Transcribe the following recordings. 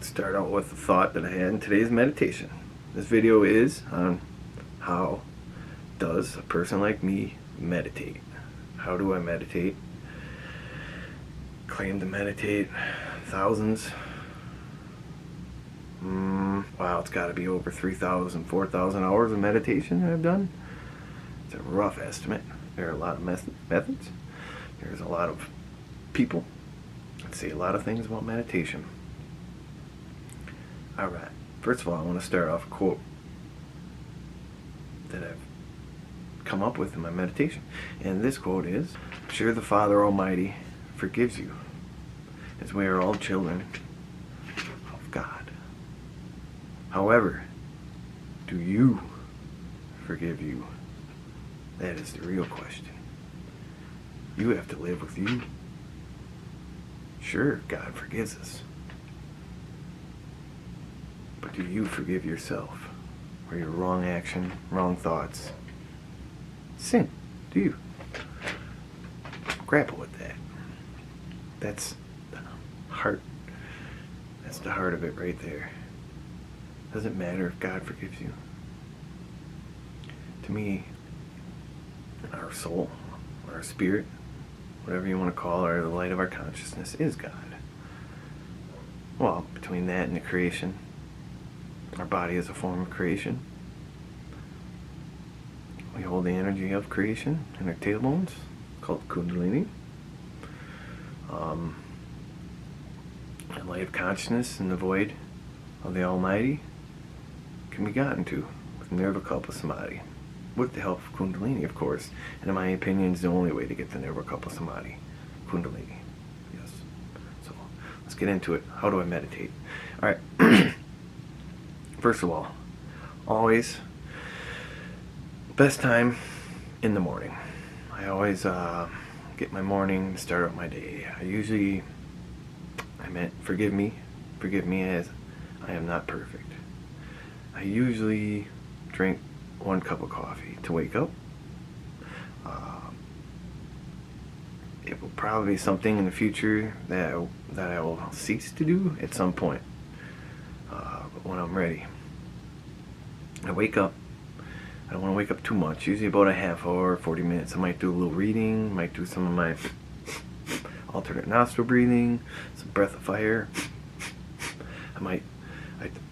start out with the thought that I had in today's meditation. This video is on how does a person like me meditate. How do I meditate? Claim to meditate thousands. Wow, it's got to be over 3,000, 4,000 hours of meditation that I've done. It's a rough estimate. There are a lot of methods. There's a lot of people that say a lot of things about meditation. Alright, first of all, I want to start off a quote that I've come up with in my meditation. And this quote is, "I'm sure the Father Almighty forgives you, as we are all children of God. However, do you forgive you? That is the real question. You have to live with you. Sure, God forgives us. But do you forgive yourself for your wrong action, wrong thoughts? Sin. Do you? Grapple with that. That's the heart. That's the heart of it right there. Doesn't matter if God forgives you. To me, our soul, our spirit, whatever you want to call it, or the light of our consciousness is God. Well, between that and the creation, our body is a form of creation. We hold the energy of creation in our tailbones, called Kundalini. The light of consciousness in the void of the Almighty can be gotten to with Nirvikalpa Samadhi, with the help of Kundalini, of course. And in my opinion, is the only way to get to Nirvikalpa Samadhi. Kundalini. Yes. So let's get into it. How do I meditate? Alright. First of all, always best time in the morning. I always get my morning, start out my day. Forgive me as I am not perfect. I usually drink 1 cup of coffee to wake up. It will probably be something in the future that I will cease to do at some point. But when I'm ready, I wake up. I don't want to wake up too much. Usually about a half hour, 40 minutes. I might do a little reading. Might do some of my alternate nostril breathing, some breath of fire. I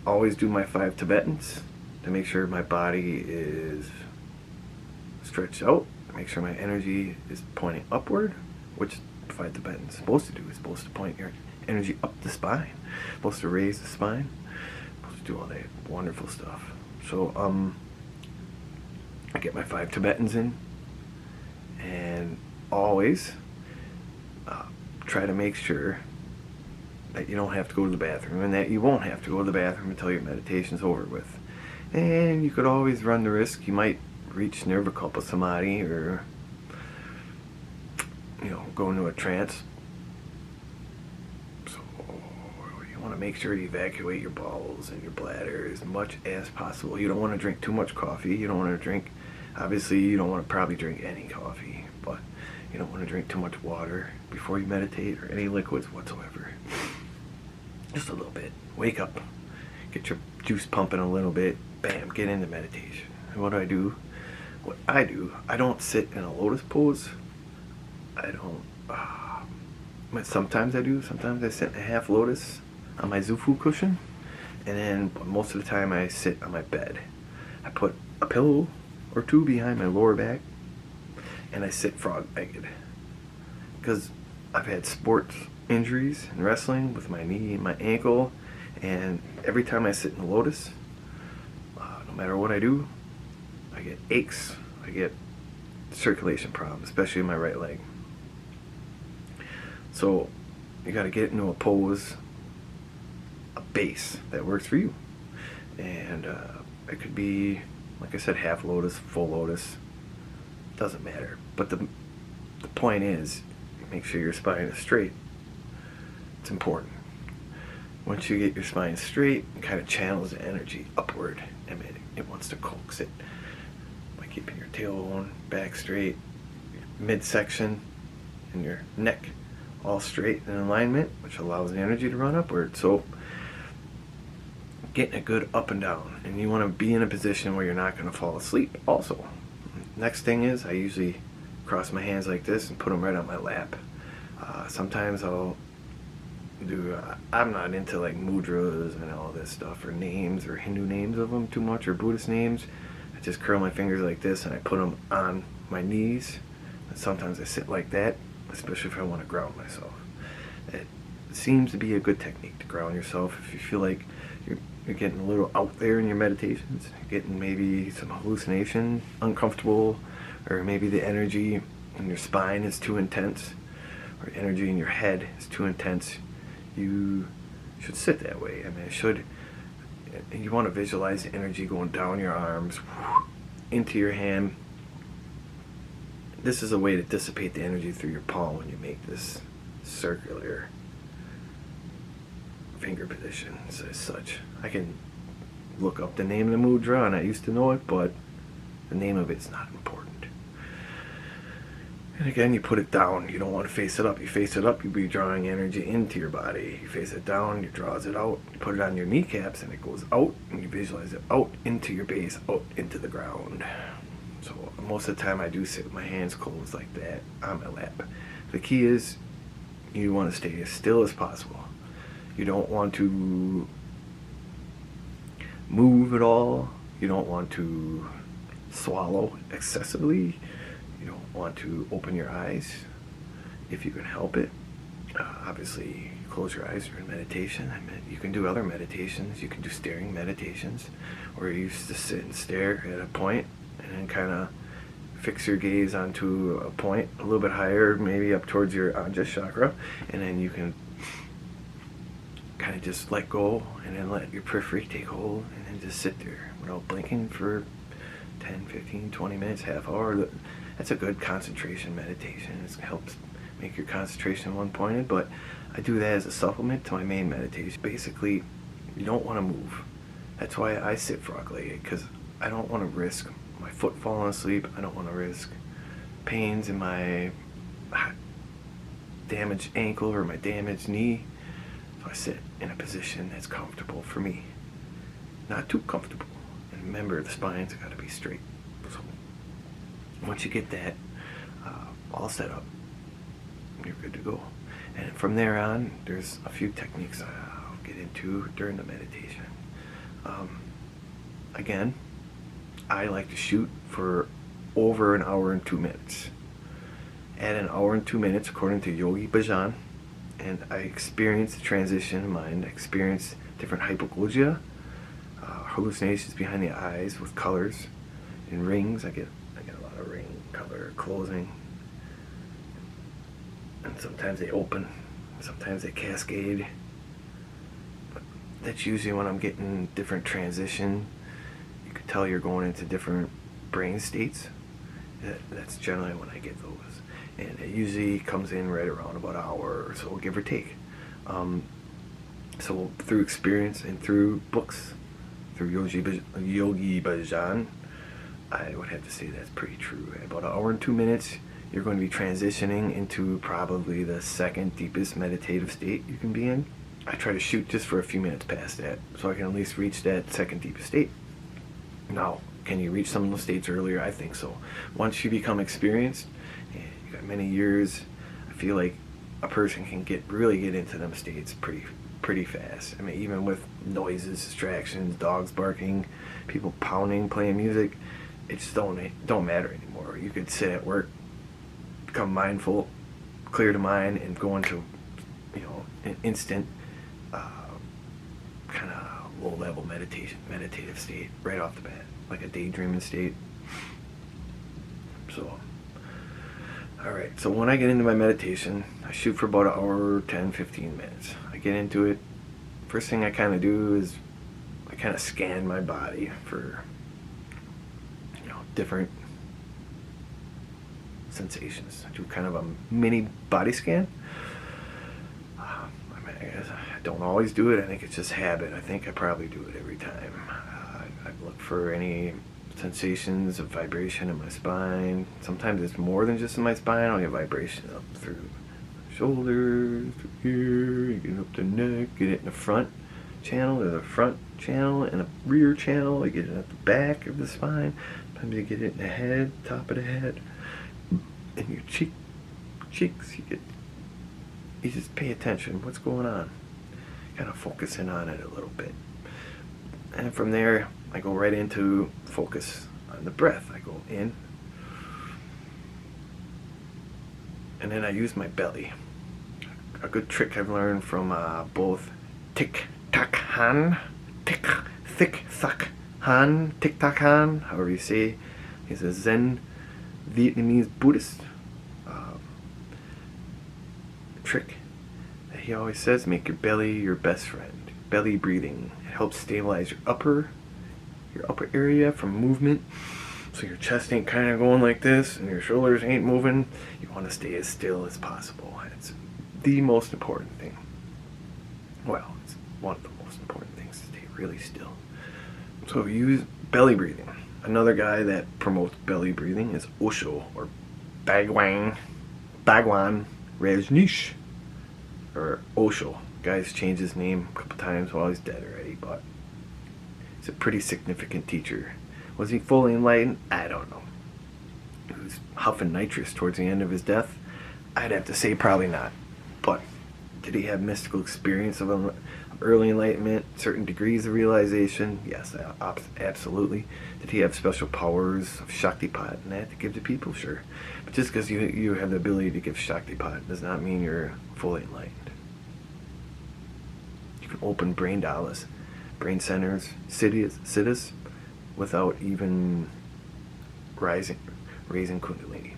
always do my 5 Tibetans to make sure my body is stretched out, to make sure my energy is pointing upward, which 5 Tibetans is supposed to do. It's supposed to point your energy up the spine, supposed to raise the spine, supposed to do all that wonderful stuff. So I get my 5 Tibetans in, and always try to make sure that you don't have to go to the bathroom, and that you won't have to go to the bathroom until your meditation's over with. And you could always run the risk you might reach Nirvikalpa Samadhi, or go into a trance. So you want to make sure you evacuate your bowels and your bladder as much as possible. You don't want to drink too much coffee. You don't want to drink, obviously you don't want to probably drink any coffee, but you don't want to drink too much water before you meditate, or any liquids whatsoever. Just a little bit. Wake up. Get your juice pumping a little bit. Bam, get into meditation. And what do? What I do, I don't sit in a lotus pose. I don't, but sometimes I do. Sometimes I sit in a half lotus on my Zufu cushion. And then most of the time I sit on my bed. I put a pillow or 2 behind my lower back, and I sit frog-legged. Because I've had sports injuries in wrestling with my knee and my ankle, and every time I sit in the lotus, no matter what I do, I get aches. I get circulation problems, especially in my right leg. So you got to get into a pose, a base that works for you. And it could be, like I said, half lotus, full lotus, doesn't matter. But the point is, make sure your spine is straight. It's important. Once you get your spine straight, it kind of channels the energy upward. I mean, it wants to coax it by keeping your tailbone back straight, your midsection, and your neck all straight in alignment, which allows the energy to run upward. So getting a good up and down. And you want to be in a position where you're not going to fall asleep also. Next thing is, I usually cross my hands like this and put them right on my lap. Sometimes I'll do, I'm not into like mudras and all this stuff, or names, or Hindu names of them too much, or Buddhist names. I just curl my fingers like this and I put them on my knees. And sometimes I sit like that, especially if I want to ground myself. It seems to be a good technique to ground yourself if you feel like you're getting a little out there in your meditations, getting maybe some hallucination, uncomfortable, or maybe the energy in your spine is too intense, or energy in your head is too intense. You should sit that way. I mean, you want to visualize the energy going down your arms, into your hand. This is a way to dissipate the energy through your palm when you make this circular finger position as such. I can look up the name of the mudra, and I used to know it, but the name of it's not important. And again, you put it down. You don't want to face it up. You face it up, you'll be drawing energy into your body. You face it down, you draws it out. You put it on your kneecaps, and it goes out, and you visualize it out into your base, out into the ground. So most of the time I do sit with my hands closed like that on my lap. The key is you want to stay as still as possible. You don't want to move at all. You don't want to swallow excessively. You don't want to open your eyes if you can help it. Obviously, close your eyes during meditation. I mean, you can do other meditations. You can do staring meditations, where you used to sit and stare at a point and then kind of fix your gaze onto a point a little bit higher, maybe up towards your Ajna chakra, and then you can kind of just let go and then let your periphery take hold, and then just sit there without blinking for 10, 15, 20 minutes, half hour. That's a good concentration meditation. It helps make your concentration one-pointed, but I do that as a supplement to my main meditation. Basically, you don't want to move. That's why I sit frog-legged, because I don't want to risk my foot falling asleep. I don't want to risk pains in my damaged ankle or my damaged knee. So I sit in a position that's comfortable for me, not too comfortable. And remember, the spine's got to be straight. So once you get that all set up, you're good to go. And from there on, there's a few techniques I'll get into during the meditation. Again, I like to shoot for over an hour and 2 minutes. At an hour and 2 minutes, according to Yogi Bhajan, and I experience the transition in mind. I experience different hypoglygia, hallucinations behind the eyes with colors and rings. I get a lot of ring color closing, and sometimes they open, sometimes they cascade. But that's usually when I'm getting different transition. You can tell you're going into different brain states. That's generally when I get those. And it usually comes in right around about an hour or so, give or take. So through experience and through books, through Yogi Bhajan, I would have to say that's pretty true. At about an hour and 2 minutes, you're going to be transitioning into probably the second deepest meditative state you can be in. I try to shoot just for a few minutes past that, so I can at least reach that second deepest state. Now, can you reach some of those states earlier? I think so. Once you become experienced, and you got many years, I feel like a person can really get into them states pretty fast. I mean, even with noises, distractions, dogs barking, people pounding, playing music, it just don't matter anymore. You could sit at work, become mindful, clear the mind, and go into an instant kind of low-level meditative state right off the bat, like a daydreaming state. So, alright, so when I get into my meditation, I shoot for about an hour, 10, 15 minutes. I get into it. First thing I kind of do is I kind of scan my body for different sensations. I do kind of a mini body scan. I guess I don't always do it. I think it's just habit. I think I probably do it every time. I look for any sensations of vibration in my spine. Sometimes it's more than just in my spine. I'll get vibration up through shoulders, through here, you get up the neck, get it in the front. channel. There's a front channel and a rear channel. You get it at the back of the spine. Sometimes you get it in the head, top of the head, and your cheeks. You just pay attention. What's going on? Kind of focusing on it a little bit. And from there, I go right into focus on the breath. I go in, and then I use my belly. A good trick I've learned from both Thich Thach Han, Thich Thach Han, however you say. He's a Zen Vietnamese Buddhist. Trick that he always says: make your belly your best friend. Belly breathing. It helps stabilize your upper area from movement. So your chest ain't kind of going like this and your shoulders ain't moving. You want to stay as still as possible. It's the most important thing. Well, it's one of the most important things, to stay really still. So use belly breathing. Another guy that promotes belly breathing is Osho, or Bhagwan Rajneesh, or Osho. Guy's changed his name a couple times while he's dead already, but he's a pretty significant teacher. Was he fully enlightened? I don't know. He was huffing nitrous towards the end of his death. I'd have to say probably not. But did he have mystical experience of early enlightenment, certain degrees of realization? Yes, absolutely. Did he have special powers of Shaktipat and that to give to people? Sure. But just because you have the ability to give Shaktipat does not mean you're fully enlightened. You can open brain dallas, brain centers, siddhas, without even raising Kundalini.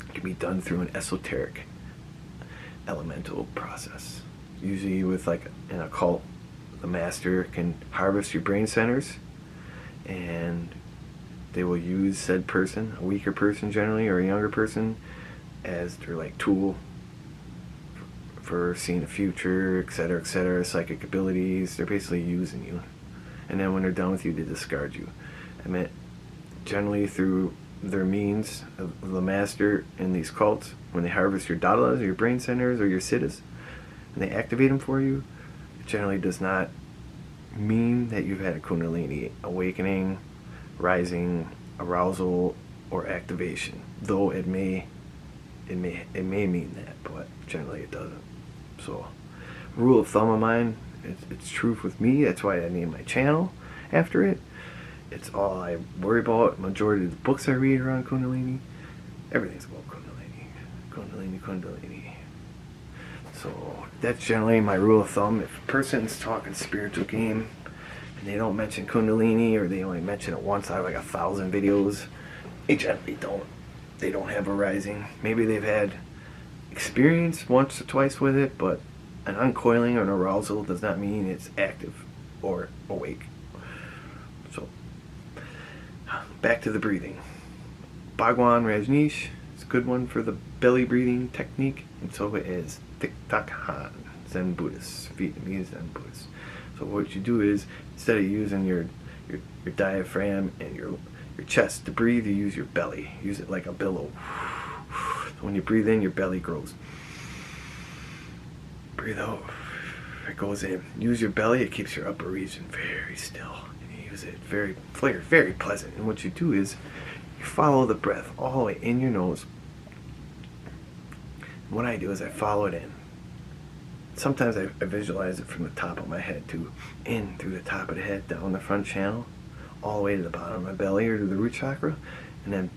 It can be done through an esoteric elemental process. Usually with like an occult, the master can harvest your brain centers, and they will use said person, a weaker person generally, or a younger person, as their like tool for seeing the future, etc., psychic abilities. They're basically using you. And then when they're done with you, they discard you. I mean, generally through their means of the master in these cults, when they harvest your dadas, or your brain centers, or your siddhas, and they activate them for you, it generally does not mean that you've had a Kundalini awakening, rising, arousal, or activation. Though it may mean that, but generally it doesn't. So, rule of thumb of mine, it's truth with me. That's why I named my channel after it. It's all I worry about. Majority of the books I read are on Kundalini. Everything's about Kundalini. So that's generally my rule of thumb. If a person's talking spiritual game and they don't mention Kundalini, or they only mention it once out of like 1,000 videos, they generally don't. They don't have a rising. Maybe they've had experience once or twice with it, but an uncoiling or an arousal does not mean it's active or awake. So, back to the breathing. Bhagwan Rajneesh is a good one for the belly breathing technique, and so is Thich Thach Han, Zen Buddhist, Vietnamese Zen Buddhist. So what you do is, instead of using your diaphragm and your chest to breathe, you use your belly. Use it like a billow. So when you breathe in, your belly grows. Breathe out, it goes in. Use your belly, it keeps your upper region very still. And you use it very pleasant. And what you do is, you follow the breath all the way in your nose. And what I do is I follow it in. Sometimes I visualize it from the top of my head too. In through the top of the head, down the front channel, all the way to the bottom of my belly or to the root chakra, and then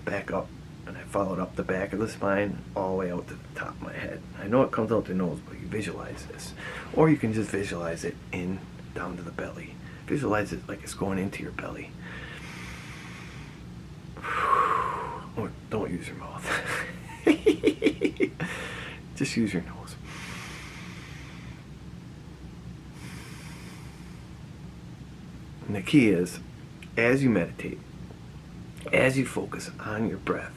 back up. And I followed up the back of the spine all the way out to the top of my head. I know it comes out the nose, but you visualize this. Or you can just visualize it in, down to the belly. Visualize it like it's going into your belly. Or don't use your mouth. Just use your nose. And the key is, as you meditate, as you focus on your breath,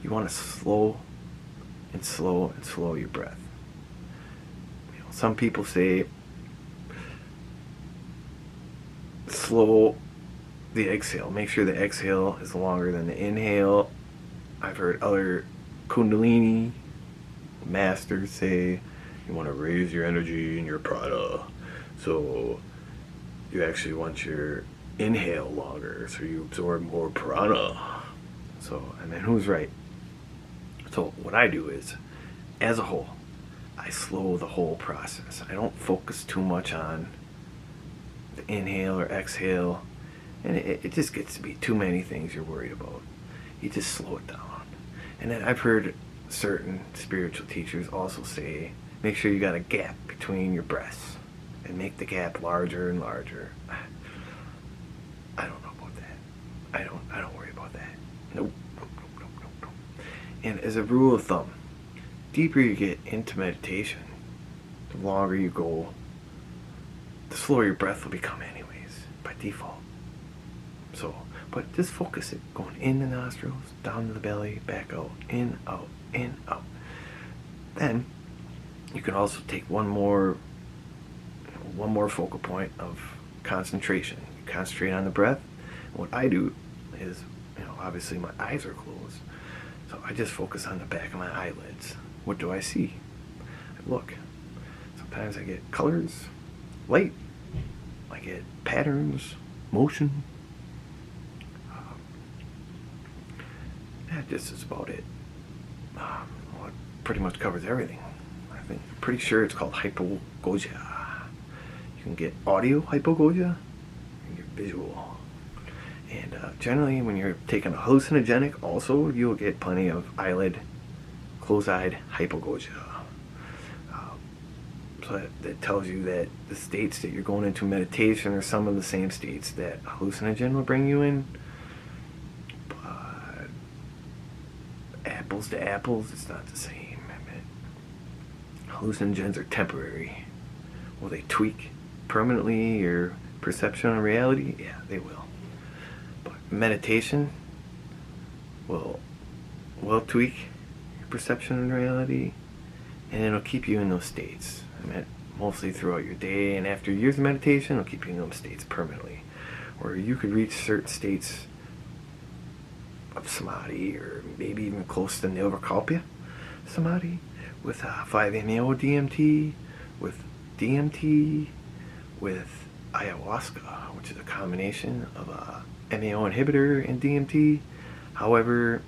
you want to slow your breath. You know, some people say slow the exhale. Make sure the exhale is longer than the inhale. I've heard other Kundalini masters say you You want to raise your energy and your prana. So you actually want your inhale longer, so you absorb more prana. So, and then who's right? So what I do is, as a whole, I slow the whole process. I don't focus too much on the inhale or exhale, and it just gets to be too many things you're worried about. You just slow it down. And then I've heard certain spiritual teachers also say, make sure you got a gap between your breaths, and make the gap larger and larger. I don't know about that. I don't worry about that. Nope. And as a rule of thumb, deeper you get into meditation, the longer you go, the slower your breath will become anyways, by default. So, but just focus it, going in the nostrils, down to the belly, back out, in, out, in, out. Then, you can also take one more focal point of concentration. You concentrate on the breath. And what I do is, obviously my eyes are closed, so I just focus on the back of my eyelids. What do I see? I look. Sometimes I get colors, light. I get patterns, motion. That just is about it. Well, it pretty much covers everything. I'm pretty sure it's called hypogogia. You can get audio hypogogia, and get visual. And generally, when you're taking a hallucinogenic, also you'll get plenty of closed-eyed hypogogia. So that tells you that the states that you're going into meditation are some of the same states that hallucinogen will bring you in. But apples to apples, it's not the same. Hallucinogens are temporary. Will they tweak permanently your perception of reality? Yeah, they will. But meditation will tweak your perception of reality, and it'll keep you in those states. Mostly throughout your day, and after years of meditation, it'll keep you in those states permanently. Or you could reach certain states of samadhi, or maybe even close to nirvikalpa samadhi, with 5-MeO-DMT, with DMT, with ayahuasca, which is a combination of a MAO inhibitor and DMT. However,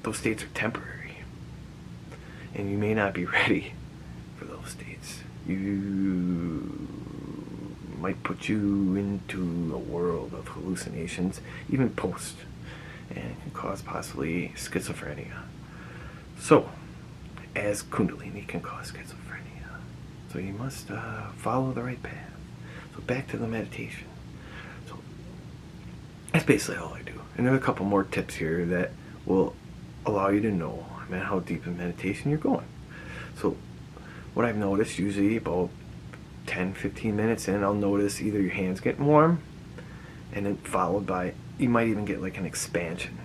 those states are temporary, and you may not be ready for those states. You might put you into a world of hallucinations, even post, and can cause possibly schizophrenia. So, as Kundalini can cause schizophrenia. So you must follow the right path. So back to the meditation. So that's basically all I do. And there are a couple more tips here that will allow you to know how deep in meditation you're going. So what I've noticed, usually about 10-15 minutes in, I'll notice either your hands getting warm, and then followed by, you might even get like an expansion,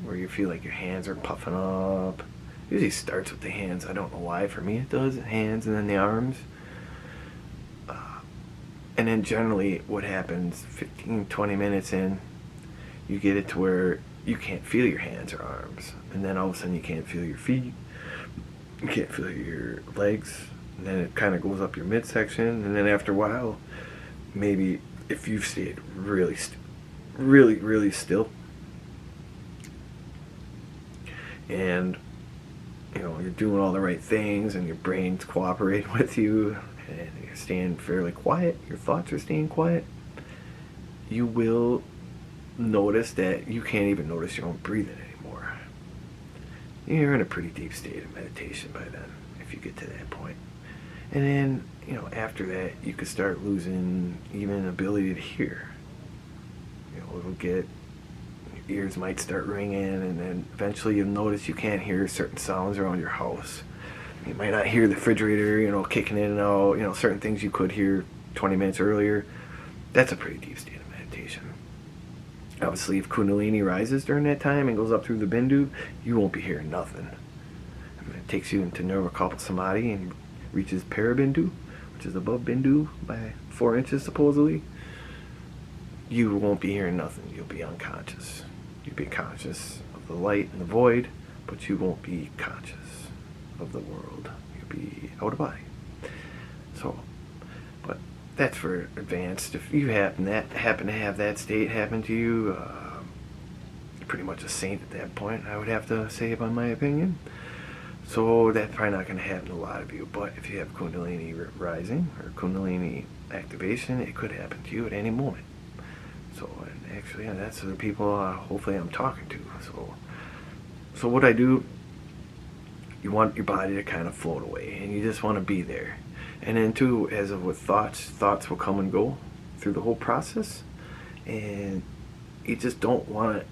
where you feel like your hands are puffing up. Usually starts with the hands. I don't know why. For me, it does. Hands and then the arms. And then generally what happens, 15-20 minutes in, you get it to where you can't feel your hands or arms. And then all of a sudden you can't feel your feet. You can't feel your legs. And then it kind of goes up your midsection. And then after a while, maybe if you've stayed really still, and you're doing all the right things and your brain's cooperating with you and you're staying fairly quiet, your thoughts are staying quiet, you will notice that you can't even notice your own breathing anymore. You're in a pretty deep state of meditation by then, if you get to that point. And then, after that, you could start losing even ability to hear. Your ears might start ringing, and then eventually you'll notice you can't hear certain sounds around your house. You might not hear the refrigerator, kicking in and out, certain things you could hear 20 minutes earlier. That's a pretty deep state of meditation. Obviously, if Kundalini rises during that time and goes up through the Bindu, you won't be hearing nothing. It takes you into nirvikalpa samadhi and reaches Parabindu, which is above Bindu by 4 inches supposedly. You won't be hearing nothing. You'll be unconscious. You'll be conscious of the light and the void, but you won't be conscious of the world. You'll be out of body. So, but that's for advanced. If you happen to have that state happen to you, you're pretty much a saint at that point, I would have to say, by my opinion. So that's probably not going to happen to a lot of you. But if you have Kundalini rising or Kundalini activation, it could happen to you at any moment. So, and actually, that's the people hopefully I'm talking to. So what I do, you want your body to kind of float away, and you just want to be there. And then too, as of with thoughts will come and go through the whole process, and you just don't want to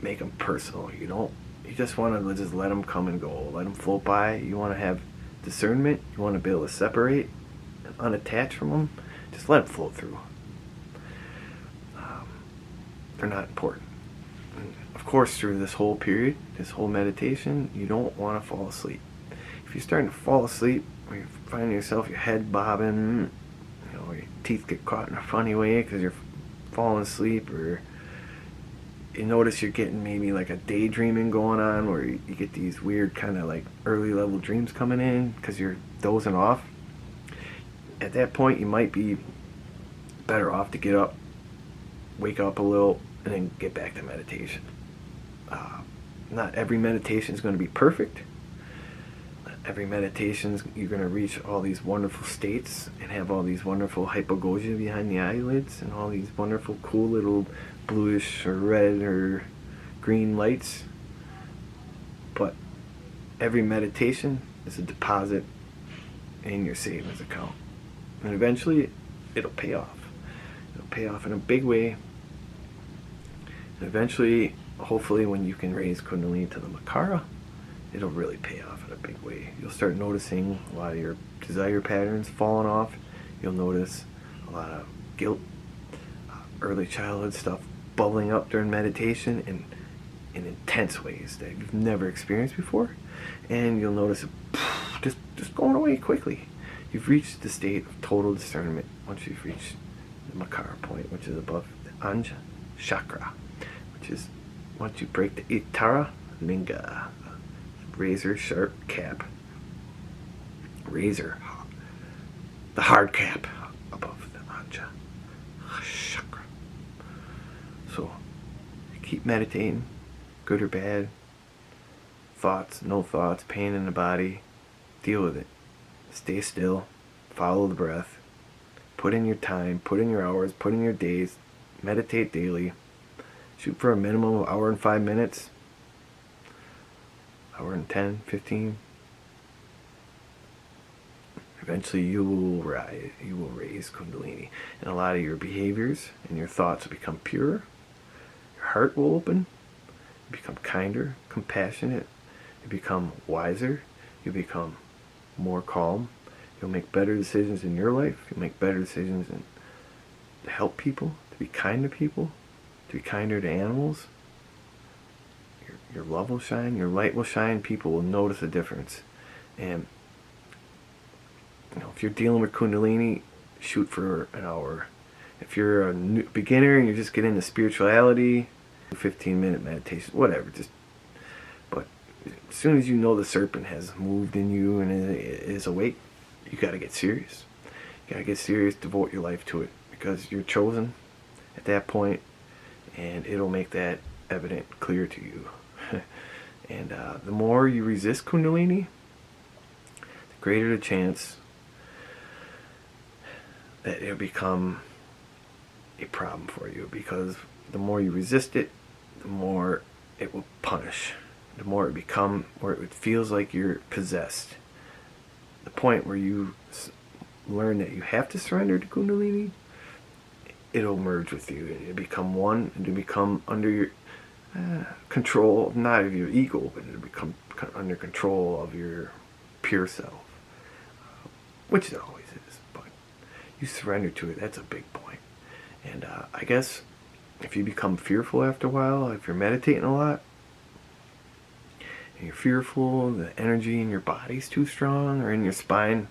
make them personal. You just want to just let them come and go, let them float by. You want to have discernment. You want to be able to separate and unattach from them. Just let them float through. They're not important. And of course, through this whole period, this whole meditation, you don't want to fall asleep. If you're starting to fall asleep, or you're finding yourself, your head bobbing, your teeth get caught in a funny way because you're falling asleep, or you notice you're getting maybe like a daydreaming going on, where you get these weird kind of like early level dreams coming in because you're dozing off. At that point, you might be better off to get up, wake up a little, and then get back to meditation. Not every meditation is going to be perfect. Not every meditation you're going to reach all these wonderful states and have all these wonderful hypnagogia behind the eyelids and all these wonderful cool little bluish or red or green lights. But every meditation is a deposit in your savings account, and eventually it'll pay off. It'll pay off in a big way. And eventually, hopefully, when you can raise Kundalini to the Makara, it'll really pay off in a big way. You'll start noticing a lot of your desire patterns falling off. You'll notice a lot of guilt, early childhood stuff bubbling up during meditation in intense ways that you've never experienced before. And you'll notice it just going away quickly. You've reached the state of total discernment once you've reached the Makara point, which is above the Anja chakra, which is once you break the Itara Linga, razor sharp cap, razor, the hard cap above the Anja chakra. So keep meditating, good or bad, thoughts, no thoughts, pain in the body, deal with it. Stay still, follow the breath, put in your time, put in your hours, put in your days, meditate daily. Shoot for a minimum of 1 hour and 5 minutes, 1 hour and 10, 15. Eventually you will raise Kundalini, and a lot of your behaviors and your thoughts will become purer. Your heart will open, you become kinder, compassionate, you become wiser, you become more calm. You'll make better decisions in your life. You'll make better decisions to help people, to be kind to people, to be kinder to animals. Your love will shine, your light will shine, people will notice a difference. And if you're dealing with Kundalini, shoot for an hour. If you're a new beginner and you're just getting into spirituality, 15-minute meditation, whatever. But as soon as you know the serpent has moved in you and is awake, you got to get serious. You got to get serious, devote your life to it, because you're chosen at that point, and it'll make that evident, clear to you. And the more you resist Kundalini, the greater the chance that it'll become a problem for you, because the more you resist it, the more it will punish. The more it feels like you're possessed. The point where you learn that you have to surrender to Kundalini, it'll merge with you, and it'll become one, and it'll become under your control, not of your ego, but it'll become under control of your pure self, which it always is. But you surrender to it, that's a big point. And I guess if you become fearful after a while, if you're meditating a lot, and you're fearful, the energy in your body's too strong, or in your spine,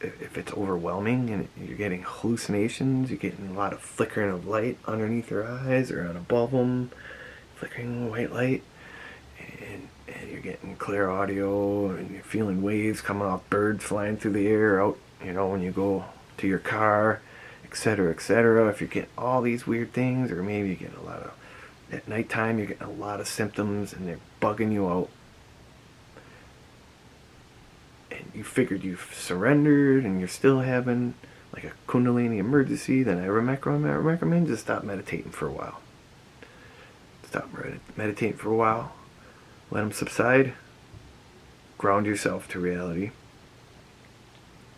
if it's overwhelming and you're getting hallucinations, you're getting a lot of flickering of light underneath your eyes or out above them, flickering white light, and you're getting clear audio, and you're feeling waves coming off birds flying through the air out You know, when you go to your car, etc., etc. If you're getting all these weird things, or maybe you get a lot of, at nighttime, you're getting a lot of symptoms and they're bugging you out. And you figured you've surrendered and you're still having like a Kundalini emergency, then I recommend just stop meditating for a while. Stop meditating for a while. Let them subside. Ground yourself to reality.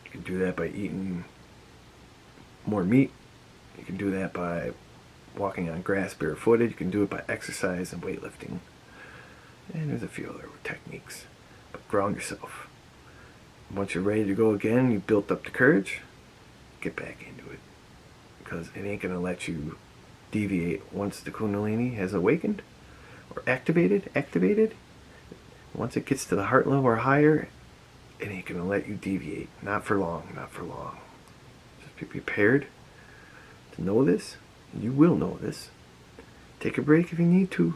You can do that by eating more meat. You can do that by walking on grass barefooted. You can do it by exercise and weightlifting. And there's a few other techniques. But ground yourself. Once you're ready to go again, you built up the courage, get back into it. Because it ain't going to let you deviate once the Kundalini has awakened or activated. Once it gets to the heart level or higher, it ain't going to let you deviate. Not for long. Just be prepared to know this. You will know this. Take a break if you need to,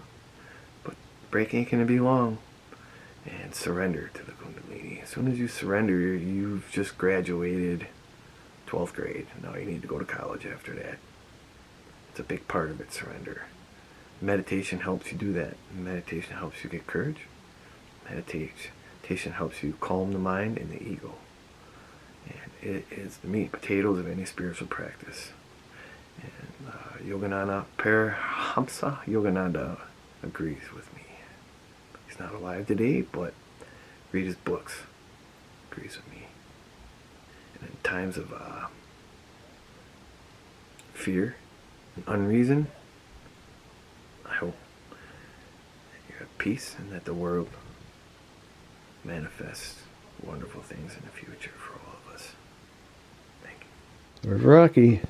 but the break ain't going to be long. And surrender to the Kundalini. As soon as you surrender, you've just graduated 12th grade. Now you need to go to college after that. It's a big part of it, surrender. Meditation helps you do that. Meditation helps you get courage. Meditation helps you calm the mind and the ego. And it is the meat and potatoes of any spiritual practice. And Yogananda Paramahamsa Yogananda agrees with me. He's not alive today, but read his books. Agrees with me. And in times of fear and unreason, I hope that you have peace and that the world manifests wonderful things in the future for all of us. Thank you. Rocky.